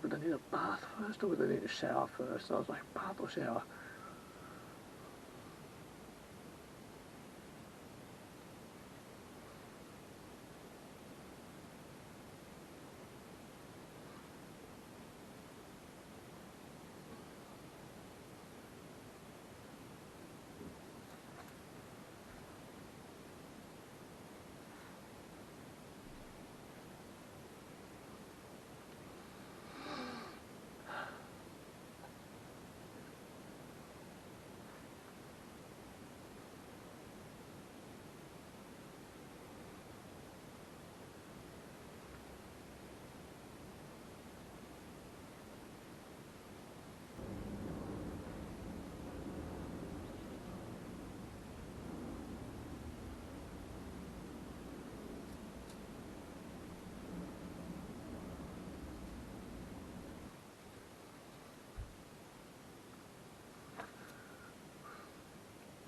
would I need a bath first or would I need a shower first? And I was like, bath or shower?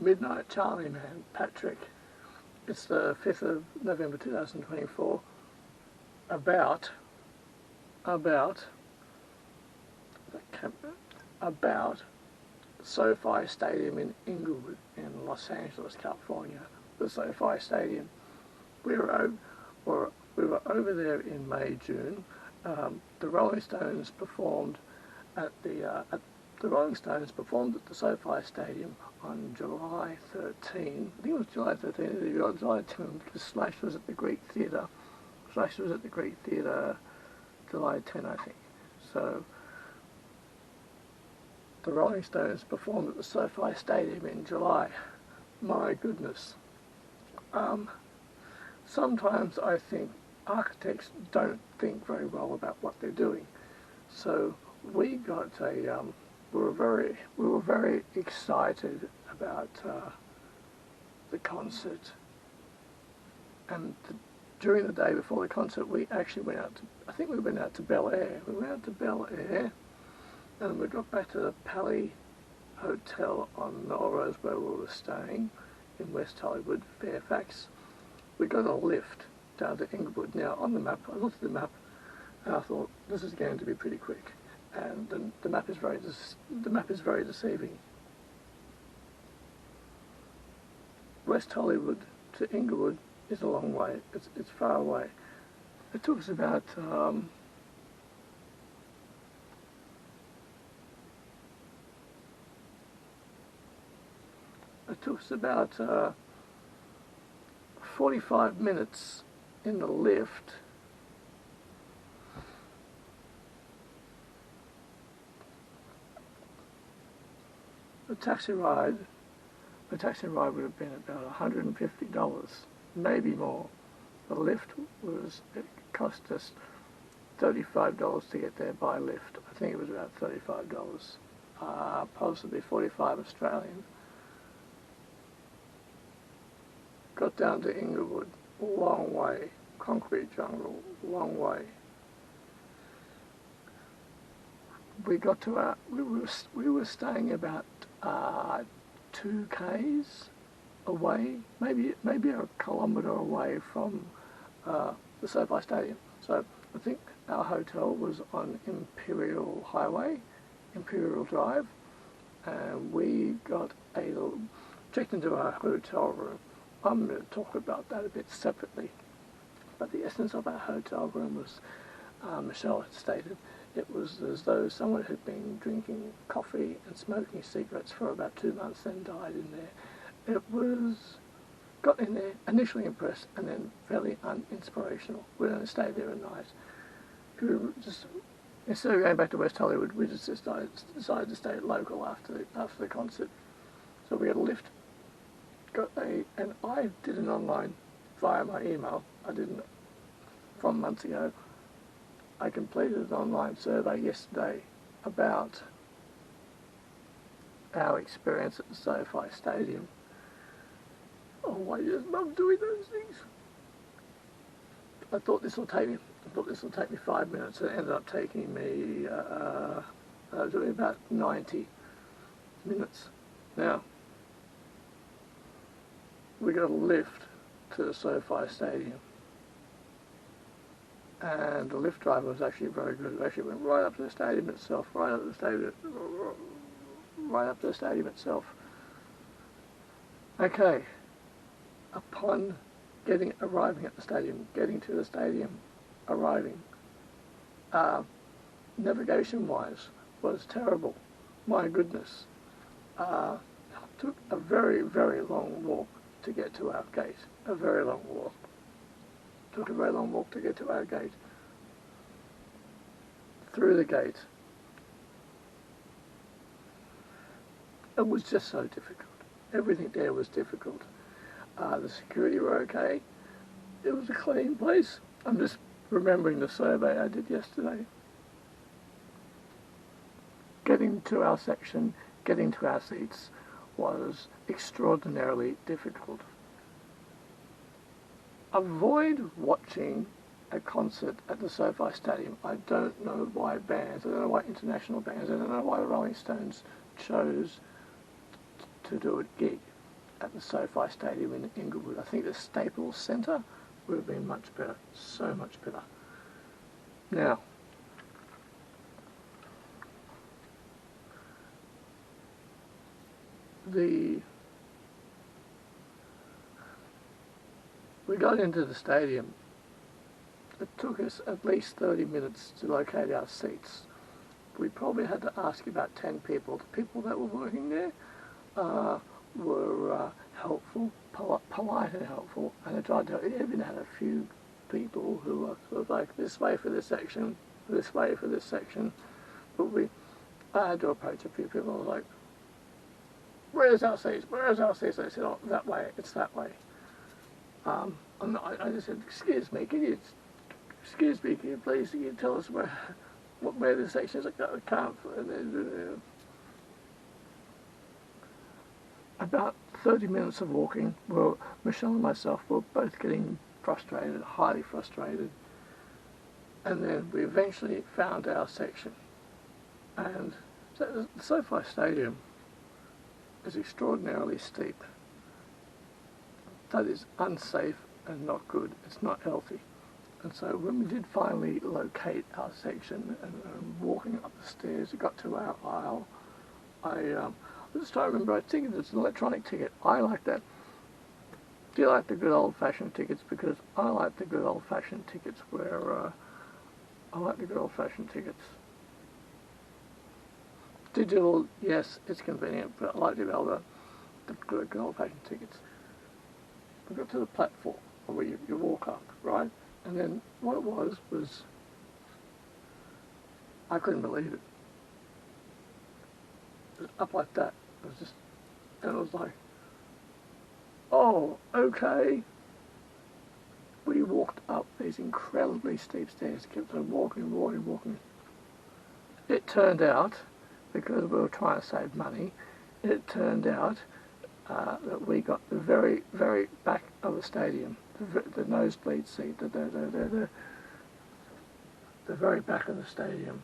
Midnight Charlie, man, Patrick. It's the 5th of November 2024. About SoFi Stadium in Inglewood in Los Angeles, California. The SoFi Stadium. We were over there in May, June. The Rolling Stones performed at the SoFi Stadium on July 13. I think it was July 13. July 10 because Slash was at the Greek Theatre. July 10, I think. So the Rolling Stones performed at the SoFi Stadium in July. My goodness. Sometimes I think architects don't think very well about what they're doing. So we got a we were very excited about the concert, and during the day before the concert we actually went out to, I think we went out to Bel Air. We went out to Bel Air and we got back to the Pally Hotel on Melrose where we were staying in West Hollywood, Fairfax. We got a lift down to Inglewood. Now on the map, I looked at the map and I thought this is going to be pretty quick. And the map is very deceiving. West Hollywood to Inglewood is a long way. It's far away. It took us about 45 minutes in the lift. The taxi ride would have been about $150, maybe more. The lift it cost us $35 to get there by lift. I think it was about $35, possibly 45 Australian. Got down to Inglewood, long way, concrete jungle, long way. We got to we were staying about 2 k's away, maybe a kilometre away from the SoFi Stadium. So I think our hotel was on Imperial Drive, and we checked into our hotel room. I'm going to talk about that a bit separately, but the essence of our hotel room was, Michelle had stated, it was as though someone had been drinking coffee and smoking cigarettes for about 2 months, then died in there. Got in there, initially impressed, and then fairly uninspirational. We only stayed there a night. Instead of going back to West Hollywood, we just decided to stay local after the concert. So we had a lift. And I did an online via my email. I didn't from months ago. I completed an online survey yesterday about our experience at the SoFi Stadium. Oh, I just love doing those things. I thought this will take me 5 minutes. It ended up taking me doing about 90 minutes. Now, we got a lift to the SoFi Stadium. and the lift driver was actually very good. It actually went right up to the stadium itself, right up to the stadium itself. Okay, upon arriving at the stadium, getting to the stadium, arriving, navigation-wise was terrible. My goodness. Took a very, very long walk to get to our gate. A very long walk. Took a very long walk to get to our gate. Through the gate. It was just so difficult. Everything there was difficult. The security were okay. It was a clean place. I'm just remembering the survey I did yesterday. Getting to our section, getting to our seats was extraordinarily difficult. Avoid watching a concert at the SoFi Stadium. I don't know why bands, I don't know why international bands, I don't know why the Rolling Stones chose to do a gig at the SoFi Stadium in Inglewood. I think the Staples Centre would have been much better, so much better. Now, we got into the stadium. It took us at least 30 minutes to locate our seats. We probably had to ask about 10 people. The people that were working there were helpful, polite and helpful, and they tried to even had a few people who were sort of like, this way for this section, this way for this section. But I had to approach a few people. I was like, where's our seats? Where's our seats? They said, oh, that way, it's that way. I just said, excuse me, can you please, can you tell us where the section is? I can't. About 30 minutes of walking, well, Michelle and myself were both getting frustrated, highly frustrated. And then we eventually found our section. And so the SoFi Stadium is extraordinarily steep. That is unsafe and not good. It's not healthy. And so when we did finally locate our section and walking up the stairs, we got to our aisle, I just trying to remember, I think it's an electronic ticket. I like that. Do you like the good old-fashioned tickets? Because I like the good old-fashioned tickets where, I like the good old-fashioned tickets. Digital, yes, it's convenient, but I like the good old-fashioned tickets. We got to the platform where you walk up, right? And then what it was, I couldn't believe it. It was up like that. It was just, and it was like, oh, okay. We walked up these incredibly steep stairs, kept on walking. It turned out, because we were trying to save money, it turned out that we got the very, very back of the stadium, the nosebleed seat, the very back of the stadium.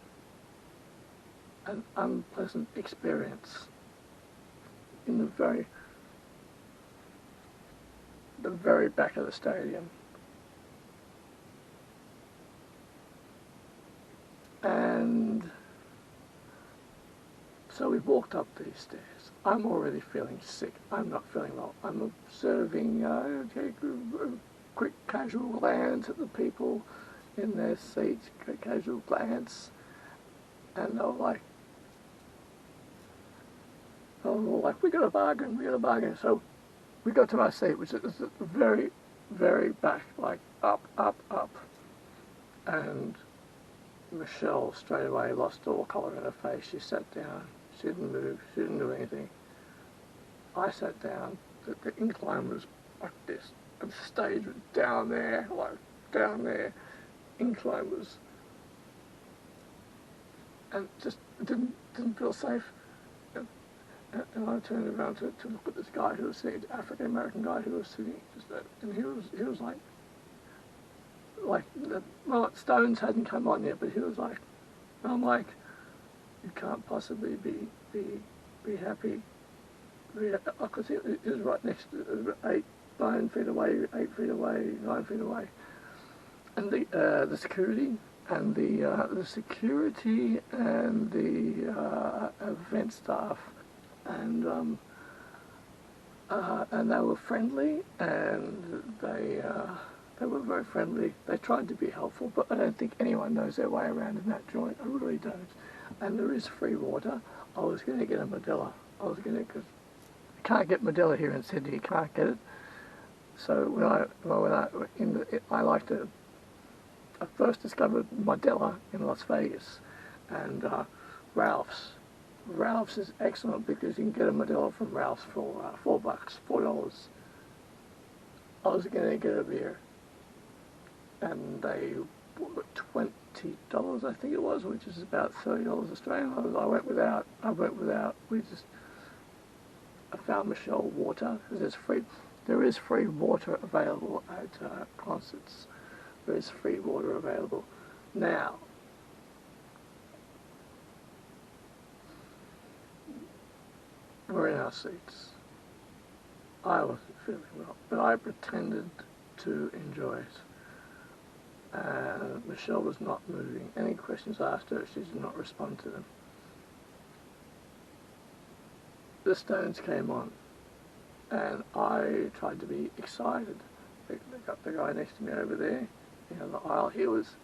An unpleasant experience in the very back of the stadium. And so we walked up these stairs. I'm already feeling sick. I'm not feeling well. I'm observing quick casual glance at the people in their seats, casual glance. And they were like, we got a bargain. So we got to our seat, which is at the very, very back, like up. And Michelle straight away lost all colour in her face. She sat down. She didn't move. She didn't do anything. I sat down. The incline was like this. And the stage was down there. Incline was... And just didn't feel safe. And I turned around to look at this guy who was sitting, African-American guy who was sitting, and he was like, well, Stones hadn't come on yet, but he was like, and I'm like, you can't possibly be happy. Because he was right next to 9 feet away, 8 feet away, 9 feet away. and the security and the security and the event staff, and they were friendly, and they were very friendly. They tried to be helpful, but I don't think anyone knows their way around in that joint. I really don't. And there is free water. I was going to get a Modella. Because you can't get Modella here in Sydney. You can't get it. So I first discovered Modella in Las Vegas, and Ralph's. Ralph's is excellent because you can get a Modella from Ralph's for $4. I was going to get a beer, and they were $20, I think it was, which is about $30 Australian. I went without. I found Michelle water. There is free water available at concerts. There is free water available. Now, we're in our seats. I wasn't feeling well, but I pretended to enjoy it. And Michelle was not moving. Any questions I asked her, she did not respond to them. The Stones came on, and I tried to be excited. They got the guy next to me over there, the aisle. He was,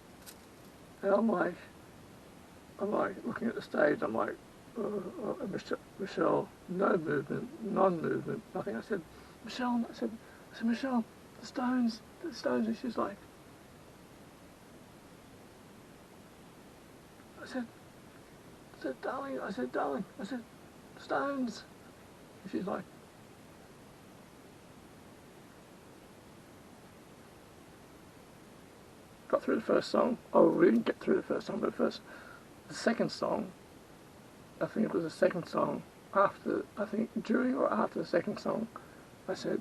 and I'm like looking at the stage. I'm like, Michelle, no movement, non-movement, nothing. I said, Michelle, Michelle, the Stones, and she's like, I said, darling, Stones, and she's like, got through the first song. Oh, we didn't get through the first song, but the second song, I think it was the second song, during or after the second song, I said,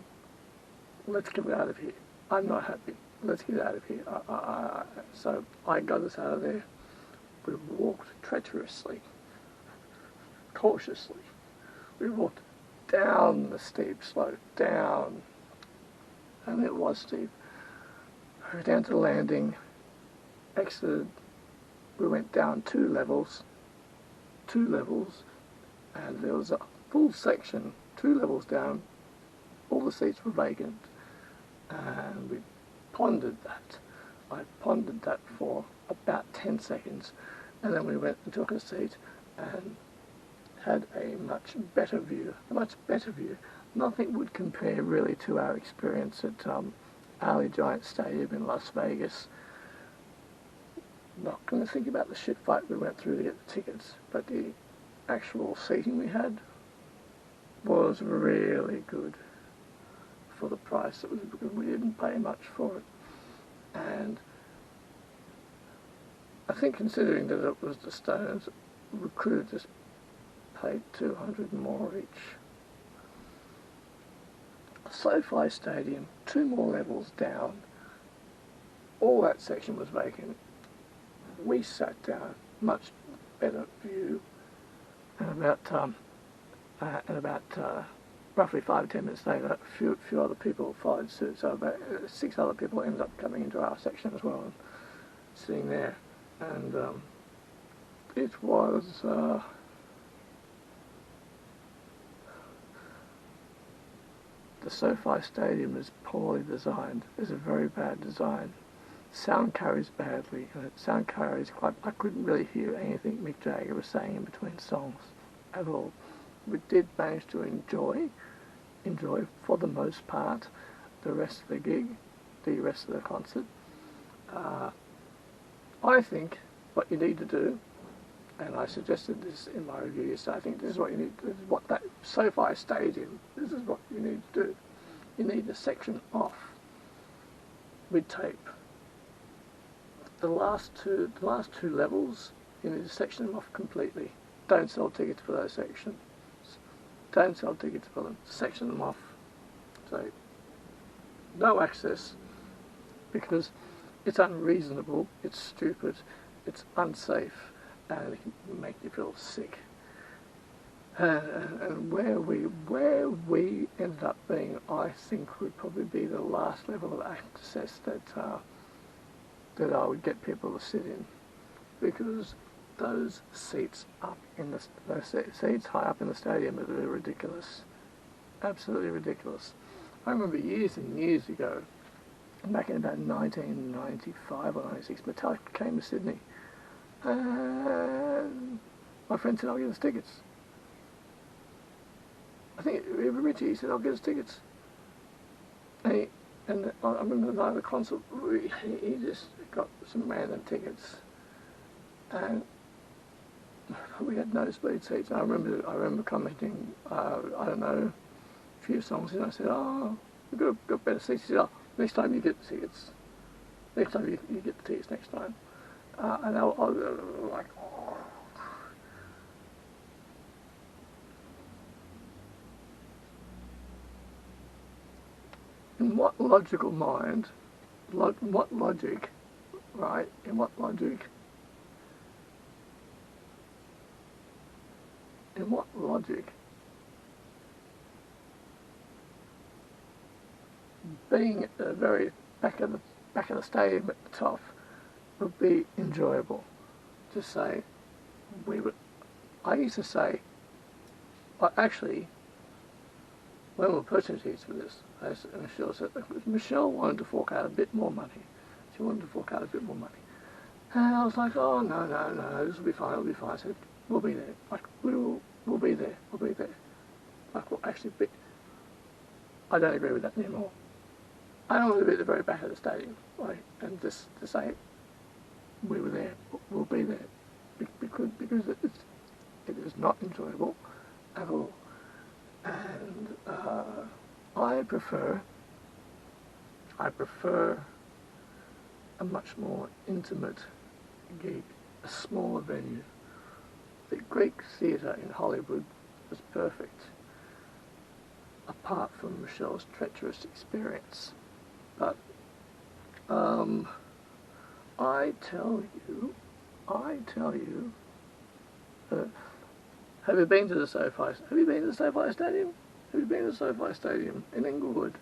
let's get out of here. I'm not happy. Let's get out of here. So I got us out of there. We walked treacherously, cautiously. We walked down the steep slope, down, and it was steep. We were down to the landing, exited. We went down two levels, and there was a full section, 2 levels down. All the seats were vacant, and we pondered that. I pondered that for about 10 seconds, and then we went and took a seat and had a much better view. Nothing would compare really to our experience at Allegiant Stadium in Las Vegas. Not going to think about the shit fight we went through to get the tickets, but the actual seating we had was really good for the price. It was good. We didn't pay much for it, and I think considering that it was the Stones, we could have just paid $200 more each. SoFi Stadium, 2 more levels down, all that section was vacant. We sat down, much better view, and about roughly 5 or 10 minutes later, a few other people followed suit. So about 6 other people ended up coming into our section as well and sitting there, and it was the SoFi Stadium is poorly designed. It's a very bad design. Sound carries badly, and sound carries quite. I couldn't really hear anything Mick Jagger was saying in between songs at all. We did manage to enjoy for the most part the rest of the gig, the rest of the concert. I think what you need to do, and I suggested this in my review yesterday, I think this is what you need to do. This is what that SoFi Stadium, this is what you need to do. You need to section off with tape. The last two levels, you need to section them off completely. Don't sell tickets for those sections. Don't sell tickets for them. Section them off. So, no access, because it's unreasonable, it's stupid, it's unsafe, and it can make you feel sick. And where we ended up being, I think, would probably be the last level of access that that I would get people to sit in, because those seats seats high up in the stadium are ridiculous, absolutely ridiculous. I remember years and years ago, back in about 1995 or 96, Metallica came to Sydney, and my friend said, "I'll get us tickets." I think Richie said, "I'll get us tickets." And I remember the night of the concert, he just got some random tickets, and we had nosebleed seats. And I remember commenting, I don't know, a few songs, and I said, "Oh, we've got better seats." He said, "Oh, next time you get the tickets. Next time you get the tickets next time." And I was like, oh. In what logical mind, what logic, right? In what logic? In what logic? Being at the very back of the stadium at the top would be enjoyable. To say, I used to say, actually, when we were purchasing tickets for this, Michelle said, Michelle wanted to fork out a bit more money. She wanted to fork out a bit more money. And I was like, "Oh, no, this will be fine, it'll be fine." I said, "We'll be there. Like, we'll be there. We'll be there." Like, we'll actually be. I don't agree with that anymore. I don't want to be at the very back of the stadium, like, and just to say, "We were there, we'll be there," because it is not enjoyable at all. And I prefer a much more intimate gig, a smaller venue. The Greek Theatre in Hollywood was perfect, apart from Michelle's treacherous experience. But I tell you, have you been to the SoFi? Have you been to the SoFi Stadium? Have you been to the SoFi Stadium in Inglewood?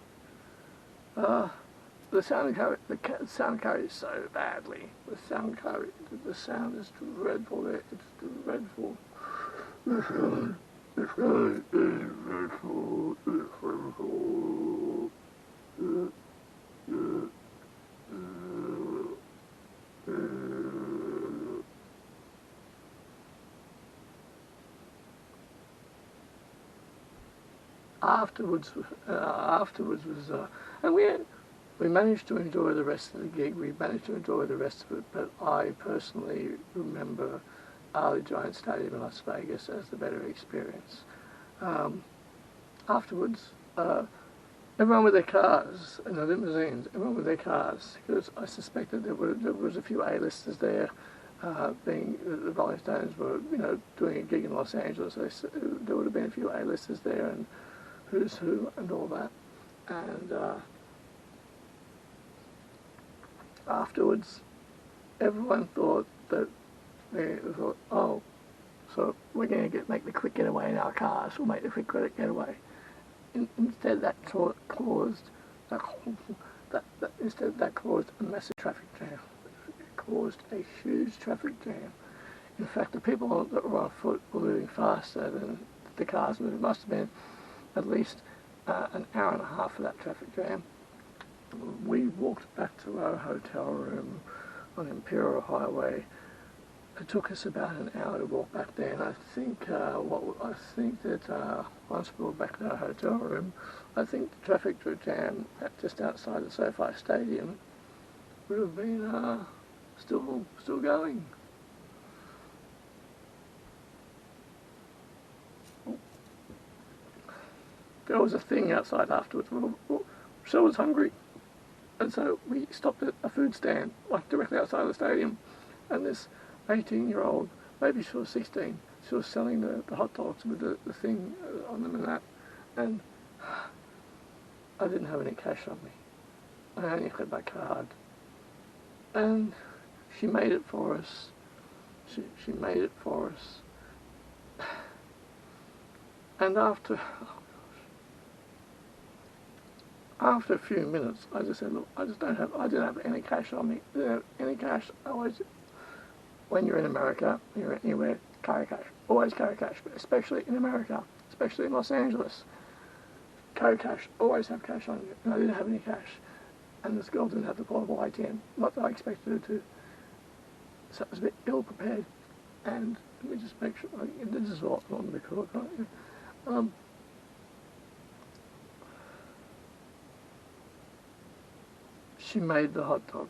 The sound carries so badly. The sound is dreadful there. It's dreadful. It's really dreadful. It's dreadful. Afterwards was, and we managed to enjoy the rest of the gig. We managed to enjoy the rest of it, but I personally remember Ali Giant Stadium in Las Vegas as the better experience. Afterwards, everyone with their cars and the limousines, everyone with their cars, because I suspected there was a few A-listers there. Being the Rolling Stones were, doing a gig in Los Angeles, there would have been a few A-listers there, and who's who and all that. And afterwards, everyone thought that oh, so we're going to make the quick getaway in our cars. We'll make the quick getaway. Instead, that caused a massive traffic jam. It caused a huge traffic jam. In fact, the people that were on foot were moving faster than the cars moved. It must have been at least an hour and a half for that traffic jam. We walked back to our hotel room on Imperial Highway. It took us about an hour to walk back there, and I think that once we were back to our hotel room, I think the traffic jam just outside the SoFi Stadium would have been still going. There was a thing outside afterwards. Michelle was hungry, and so we stopped at a food stand, like directly outside the stadium, and this 18-year-old, maybe she was 16, she was selling the hot dogs with the thing on them and that, and I didn't have any cash on me. I only had my card, and she made it for us. She made it for us, and after after a few minutes, I just said, look, I didn't have any cash on me. I didn't have any cash. I always, when you're in America, you're anywhere, carry cash. Always carry cash, but especially in America, especially in Los Angeles. Carry cash. Always have cash on you. And I didn't have any cash. And this girl didn't have the portable ATM. Not that I expected her to. So I was a bit ill prepared. And let me just make sure. This is all on the record, right? She made the hot dog.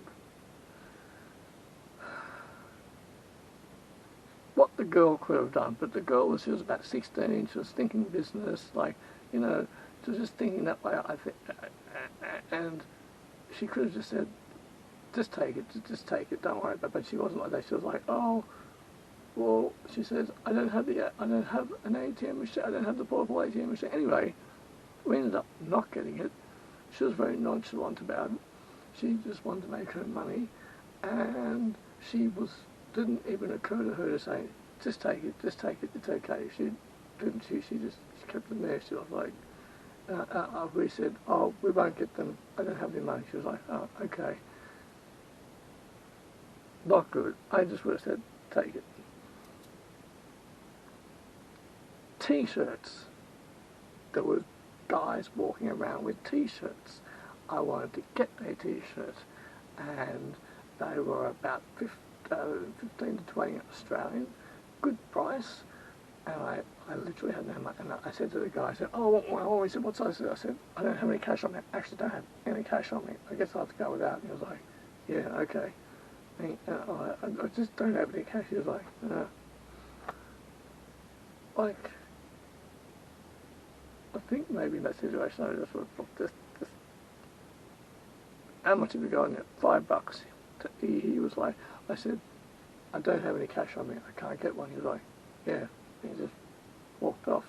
What the girl could have done, but the girl she was about 16, she was thinking business, like, you know, she was just thinking that way, I think, and she could have just said, just take it, don't worry about it, but she wasn't like that. She was like, oh, well, she says, I don't have an ATM machine, I don't have the portable ATM machine. Anyway, we ended up not getting it. She was very nonchalant about it. She just wanted to make her money, and didn't even occur to her to say, just take it, it's okay. She just kept them there. She was like, we said, oh, we won't get them, I don't have any money. She was like, oh, okay. Not good. I just would have said, take it. T-shirts. There were guys walking around with T-shirts. I wanted to get a T-shirt, and they were about 15 to 20 Australian, good price, and I literally had no money. And I said to the guy, I said, oh, he said, what size is it? I said, I don't have any cash on me. I actually don't have any cash on me. I guess I'll have to go without. And he was like, yeah, okay. And I just don't have any cash. He was like, like, I think maybe in that situation I just would have looked this. How much have you got in it? $5. He was like, I said, I don't have any cash on me. I can't get one. He was like, yeah. And he just walked off.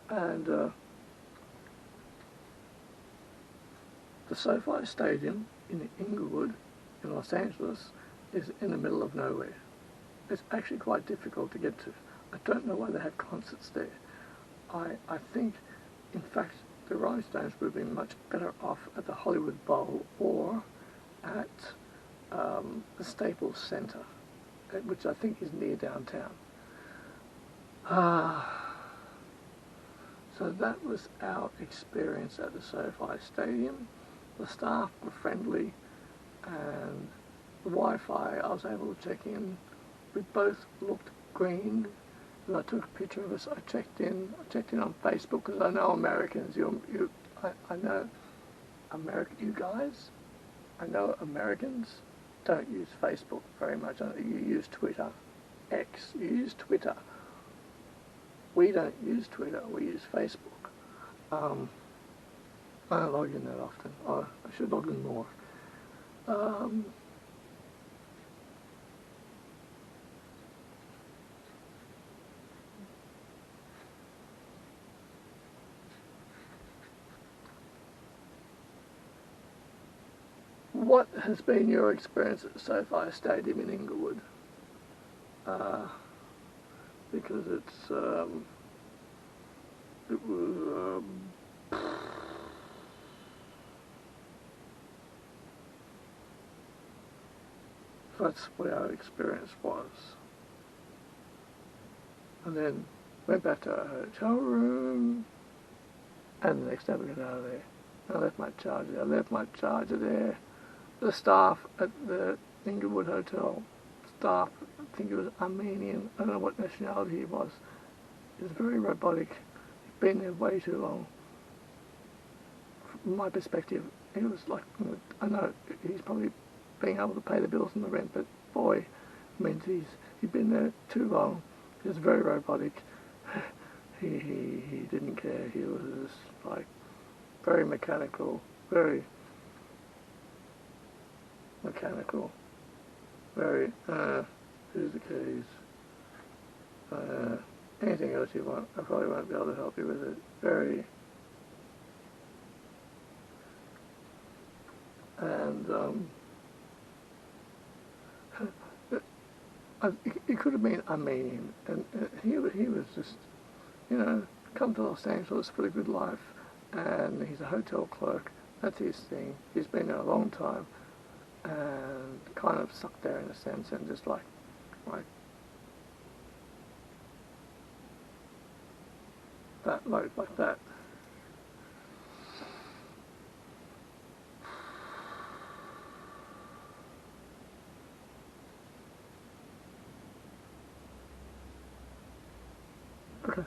And the SoFi Stadium in Inglewood in Los Angeles is in the middle of nowhere. It's actually quite difficult to get to. I don't know why they have concerts there. I think, in fact, the Rolling Stones would have been much better off at the Hollywood Bowl or at the Staples Center, which I think is near downtown. So that was our experience at the SoFi Stadium. The staff were friendly, and the Wi-Fi, I was able to check in. We both looked green. And I took a picture of us. I checked in on Facebook because I know Americans. I know you guys. I know Americans don't use Facebook very much. You use Twitter, X. You use Twitter. We don't use Twitter. We use Facebook. I don't log in that often. I should log in more. What has been your experience at the SoFi Stadium in Inglewood? Because it was that's what our experience was. And then went back to our hotel room, and the next day we got out of there. I left my charger there. The staff at the Inglewood Hotel, I think it was Armenian, I don't know what nationality he was. He was very robotic. He'd been there way too long. From my perspective, he was like, I know he's probably being able to pay the bills and the rent, but boy, means he'd been there too long. He was very robotic. He didn't care. He was like very mechanical, very here's the keys. Anything else you want, I probably won't be able to help you with it. Very, and it could have been Armenian, and he was just, come to Los Angeles for the good life, and he's a hotel clerk. That's his thing. He's been there a long time, and kind of stuck there in a sense, and just like that, like that. Okay.